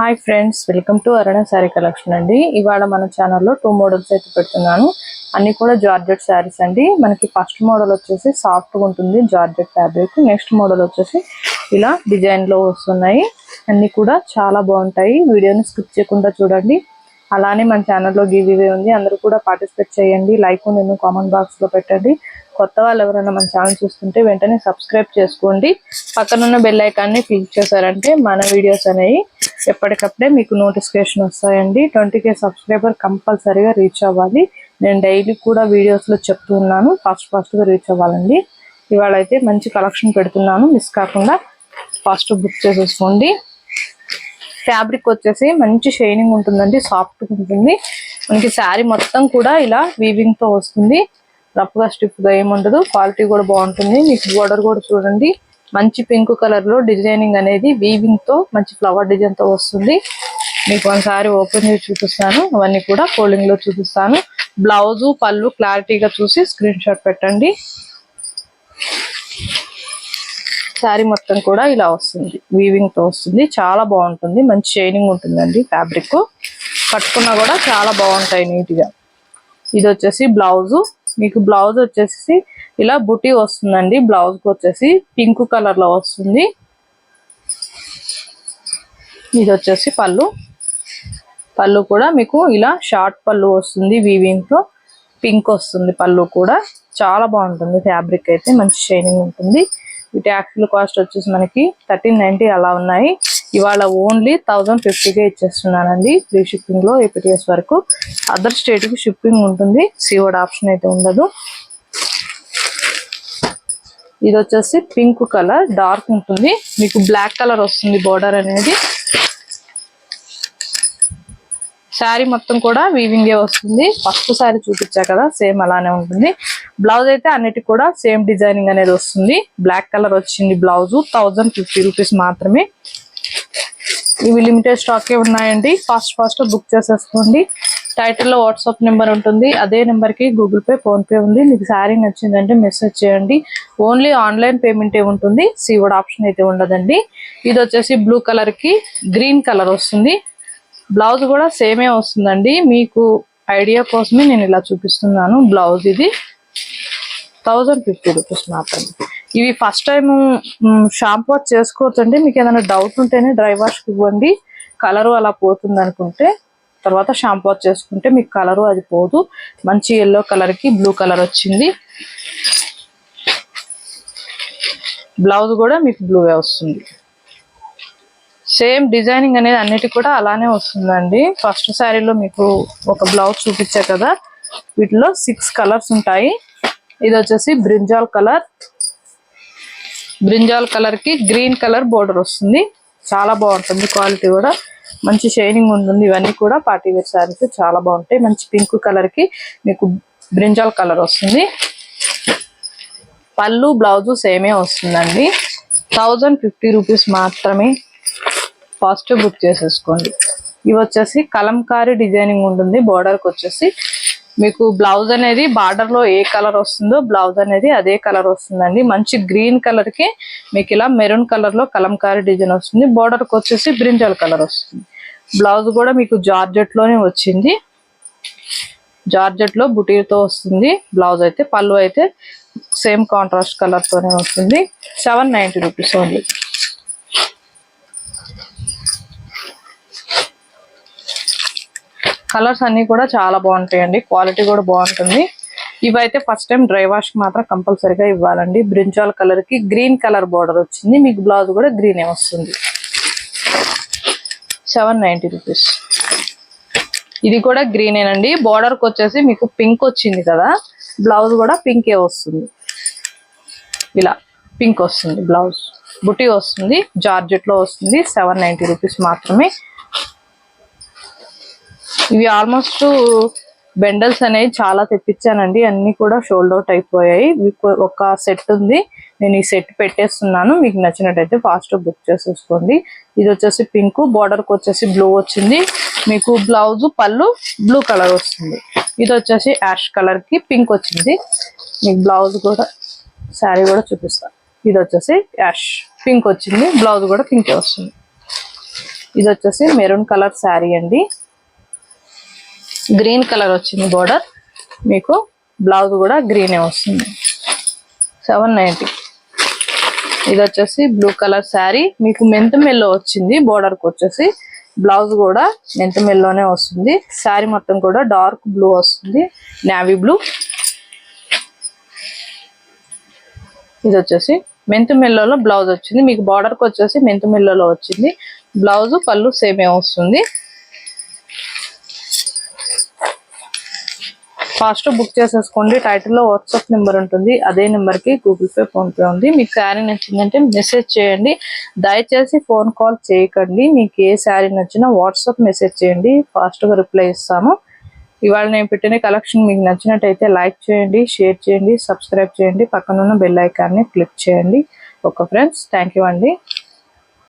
Hi friends, welcome to Aruna sari collection అండి. ఇవాళ మన ఛానల్లో 2 మోడల్స్ అయితే పెడుతున్నాను. అన్ని కూడా జార్జెట్ శారీస్ అండి. మనకి ఫస్ట్ మోడల్ వచ్చేసి సాఫ్ట్గా ఉంటుంది జార్జెట్ ఫ్యాబ్రిక్. నెక్స్ట్ మోడల్ వచ్చేసి ఇలా డిజైన్లో వస్తున్నాయి. అన్ని కూడా చాలా బాగుంటాయి. వీడియోని స్కిప్ చేయకుండా చూడండి. అలానే మన ఛానల్లో గివ్-అవే ఉంది, అందరూ కూడా పార్టిసిపేట్ చేయండి. లైక్ నేను కామెంట్ బాక్స్లో పెట్టండి. కొత్త వాళ్ళు ఎవరైనా మన ఛానల్ చూస్తుంటే వెంటనే సబ్స్క్రైబ్ చేసుకోండి. పక్కనున్న బెల్ ఐకాన్ని క్లిక్ చేశారంటే మన వీడియోస్ అనేవి ఎప్పటికప్పుడే మీకు నోటిఫికేషన్ వస్తాయండి. 20K సబ్స్క్రైబర్ కంపల్సరీగా రీచ్ అవ్వాలి. నేను డైలీ కూడా వీడియోస్లో చెప్తూ ఉన్నాను, ఫాస్ట్గా రీచ్ అవ్వాలండి. ఇవాళ అయితే మంచి కలెక్షన్ పెడుతున్నాను, మిస్ కాకుండా ఫాస్ట్ బుక్ చేసేసుకోండి. ఫ్యాబ్రిక్ వచ్చేసి మంచి షైనింగ్ ఉంటుందండి, సాఫ్ట్గా ఉంటుంది. మనకి శారీ మొత్తం కూడా ఇలా వీవింగ్తో వస్తుంది. రఫ్గా స్టిఫ్గా ఏముండదు. క్వాలిటీ కూడా బాగుంటుంది. మీకు బోర్డర్ కూడా చూడండి, మంచి పింక్ కలర్లో డిజైనింగ్ అనేది వీవింగ్తో మంచి ఫ్లవర్ డిజైన్తో వస్తుంది. మీకు ఒకసారి ఓపెన్ చేసి చూపిస్తాను, అవన్నీ కూడా ఫోల్డింగ్లో చూపిస్తాను. బ్లౌజు పళ్ళు క్లారిటీగా చూసి స్క్రీన్ షాట్ పెట్టండి. శారీ మొత్తం కూడా ఇలా వస్తుంది, వీవింగ్ తో వస్తుంది. చాలా బాగుంటుంది, మంచి షైనింగ్ ఉంటుందండి. ఫ్యాబ్రిక్ కట్టుకున్నా కూడా చాలా బాగుంటాయి నీట్ గా. ఇది వచ్చేసి బ్లౌజు. మీకు బ్లౌజ్ వచ్చేసి ఇలా బుటీ వస్తుందండి. బ్లౌజ్ కి వచ్చేసి పింక్ కలర్ లో వస్తుంది. ఇది వచ్చేసి పళ్ళు. పళ్ళు కూడా మీకు ఇలా షార్ట్ పళ్ళు వస్తుంది, వీవింగ్ తో పింక్ వస్తుంది. పళ్ళు కూడా చాలా బాగుంటుంది. ఫ్యాబ్రిక్ అయితే మంచి షైనింగ్ ఉంటుంది. వీటి యాక్చువల్ కాస్ట్ వచ్చేసి మనకి 1390 అలా ఉన్నాయి. ఇవాళ ఓన్లీ 1050కే ఇచ్చేస్తున్నానండి. ఫ్రీ షిప్పింగ్ లో APTS వరకు. అదర్ స్టేట్ కి షిప్పింగ్ ఉంటుంది, సీవర్డ్ ఆప్షన్ అయితే ఉండదు. ఇది వచ్చేసి పింక్ కలర్, డార్క్ ఉంటుంది. మీకు బ్లాక్ కలర్ వస్తుంది బోర్డర్ అనేది. శారీ మొత్తం కూడా వీవింగే వస్తుంది. ఫస్ట్ శారీ చూపించా కదా, సేమ్ అలానే ఉంటుంది. బ్లౌజ్ అయితే అన్నిటి కూడా సేమ్ డిజైనింగ్ అనేది వస్తుంది. బ్లాక్ కలర్ వచ్చింది బ్లౌజ్. 1050 రూపీస్ మాత్రమే. ఇవి లిమిటెడ్ స్టాకే ఉన్నాయండి. ఫాస్ట్ బుక్ చేసేసుకోండి. టైటిల్లో వాట్సాప్ నెంబర్ ఉంటుంది, అదే నెంబర్కి గూగుల్ పే, ఫోన్పే ఉంది. మీకు శారీ నచ్చిందంటే మెసేజ్ చేయండి. ఓన్లీ ఆన్లైన్ పేమెంటే ఉంటుంది, సీవర్డ్ ఆప్షన్ అయితే ఉండదండి. ఇది వచ్చేసి బ్లూ కలర్కి గ్రీన్ కలర్ వస్తుంది. బ్లౌజ్ కూడా సేమే వస్తుందండి. మీకు ఐడియా కోసమే నేను ఇలా చూపిస్తున్నాను. బ్లౌజ్ ఇది 1050 రూపీస్ మాత్రమే. ఇవి ఫస్ట్ టైం షాంపూ వాష్ చేసుకోవచ్చండి. మీకు ఏదైనా డౌట్ ఉంటేనే డ్రై వాష్కి ఇవ్వండి. కలరు అలా పోతుంది అనుకుంటే తర్వాత షాంపూ వాష్ చేసుకుంటే మీకు కలరు అది పోదు. మంచి ఎల్లో కలర్కి బ్లూ కలర్ వచ్చింది. బ్లౌజ్ కూడా మీకు బ్లూవే వస్తుంది. సేమ్ డిజైనింగ్ అనేది అన్నిటి కూడా అలానే వస్తుందండి. ఫస్ట్ శారీలో మీకు ఒక బ్లౌజ్ చూపించా కదా, వీటిలో 6 కలర్స్ ఉంటాయి. ఇది వచ్చేసి బ్రింజాల్ కలర్. బ్రింజాల్ కలర్ కి గ్రీన్ కలర్ బోర్డర్ వస్తుంది. చాలా బాగుంటుంది. క్వాలిటీ కూడా మంచి షైనింగ్ ఉంటుంది. ఇవన్నీ కూడా పార్టీ వేర్ శారీస్ చాలా బాగుంటాయి. మంచి పింక్ కలర్ కి మీకు బ్రింజాల్ కలర్ వస్తుంది. పళ్ళు బ్లౌజు సేమే వస్తుందండి. 1050 రూపీస్ మాత్రమే. ఫాస్ట్ బుక్ చేసేసుకోండి. ఇవి వచ్చేసి కలంకారీ డిజైనింగ్ ఉంటుంది. బోర్డర్కి వచ్చేసి మీకు బ్లౌజ్ అనేది బార్డర్ లో ఏ కలర్ వస్తుందో బ్లౌజ్ అనేది అదే కలర్ వస్తుందండి. మంచి గ్రీన్ కలర్ కి మీకు ఇలా మెరూన్ కలర్ లో కలంకారీ డిజైన్ వస్తుంది. బోర్డర్ కి వచ్చేసి బ్రింజాల్ కలర్ వస్తుంది. బ్లౌజ్ కూడా మీకు జార్జెట్ లోనే వచ్చింది. జార్జెట్ లో బుటీతో వస్తుంది బ్లౌజ్ అయితే. పళ్ళు అయితే సేమ్ కాంట్రాస్ట్ కలర్ తోనే వస్తుంది. 790 రూపీస్ ఓన్లీ. కలర్స్ అన్ని కూడా చాలా బాగుంటాయండి. క్వాలిటీ కూడా బాగుంటుంది. ఇవైతే ఫస్ట్ టైం డ్రై వాష్ మాత్రం కంపల్సరీగా ఇవ్వాలండి. బ్రింజాల్ కలర్ కి గ్రీన్ కలర్ బోర్డర్ వచ్చింది. మీకు బ్లౌజ్ కూడా గ్రీనే వస్తుంది. 790 రూపీస్. ఇది కూడా గ్రీనేనండి. బోర్డర్కి వచ్చేసి మీకు పింక్ వచ్చింది కదా, బ్లౌజ్ కూడా పింకే వస్తుంది. ఇలా పింక్ వస్తుంది బ్లౌజ్. బుటీ వస్తుంది, జార్జెట్ లో వస్తుంది. 790 రూపీస్ మాత్రమే. ఇవి ఆల్మోస్ట్ బెండల్స్ అనేవి చాలా తెప్పించానండి. అన్ని కూడా షోల్డ్ అవుట్ అయిపోయాయి. ఒక సెట్ ఉంది, నేను ఈ సెట్ పెట్టేస్తున్నాను. మీకు నచ్చినట్టయితే ఫాస్ట్ బుక్ చేసేసుకోండి. ఇది వచ్చేసి పింక్, బోర్డర్కి వచ్చేసి బ్లూ వచ్చింది. మీకు బ్లౌజ్ పళ్ళు బ్లూ కలర్ వస్తుంది. ఇది వచ్చేసి యాష్ కలర్ కి పింక్ వచ్చింది. మీకు బ్లౌజ్ కూడా శారీ కూడా చూపిస్తాను. ఇది వచ్చేసి యాష్ పింక్ వచ్చింది. బ్లౌజ్ కూడా పింకే వస్తుంది. ఇది వచ్చేసి మెరూన్ కలర్ శారీ అండి, గ్రీన్ కలర్ వచ్చింది బోర్డర్, మీకు బ్లౌజ్ కూడా గ్రీనే వస్తుంది. 790. ఇది వచ్చేసి బ్లూ కలర్ శారీ, మీకు మెంతు మెల్లో వచ్చింది, బోర్డర్కి వచ్చేసి బ్లౌజ్ కూడా మెంతు మెల్లోనే వస్తుంది. శారీ మొత్తం కూడా డార్క్ బ్లూ వస్తుంది, నేవీ బ్లూ. ఇది వచ్చేసి మెంతు మెల్లోలో బ్లౌజ్ వచ్చింది, మీకు బార్డర్కి వచ్చేసి మెంతు మెల్లోలో వచ్చింది, బ్లౌజ్ పళ్ళు సేమే వస్తుంది. ఫాస్ట్ బుక్ చేసేసుకోండి. టైటిల్లో వాట్సాప్ నెంబర్ ఉంటుంది, అదే నెంబర్కి గూగుల్ పే, ఫోన్పే ఉంది. మీకు శారీ నచ్చిందంటే మెసేజ్ చేయండి, దయచేసి ఫోన్ కాల్ చేయకండి. మీకు ఏ శారీ నచ్చినా వాట్సాప్ మెసేజ్ చేయండి, ఫాస్ట్గా రిప్లై ఇస్తాను. ఇవాళ నేను పెట్టిన కలెక్షన్ మీకు నచ్చినట్టయితే లైక్ చేయండి, షేర్ చేయండి, సబ్స్క్రైబ్ చేయండి, పక్కనున్న బెల్ ఐకాన్ని క్లిక్ చేయండి. ఓకే ఫ్రెండ్స్, థ్యాంక్ యూ అండి.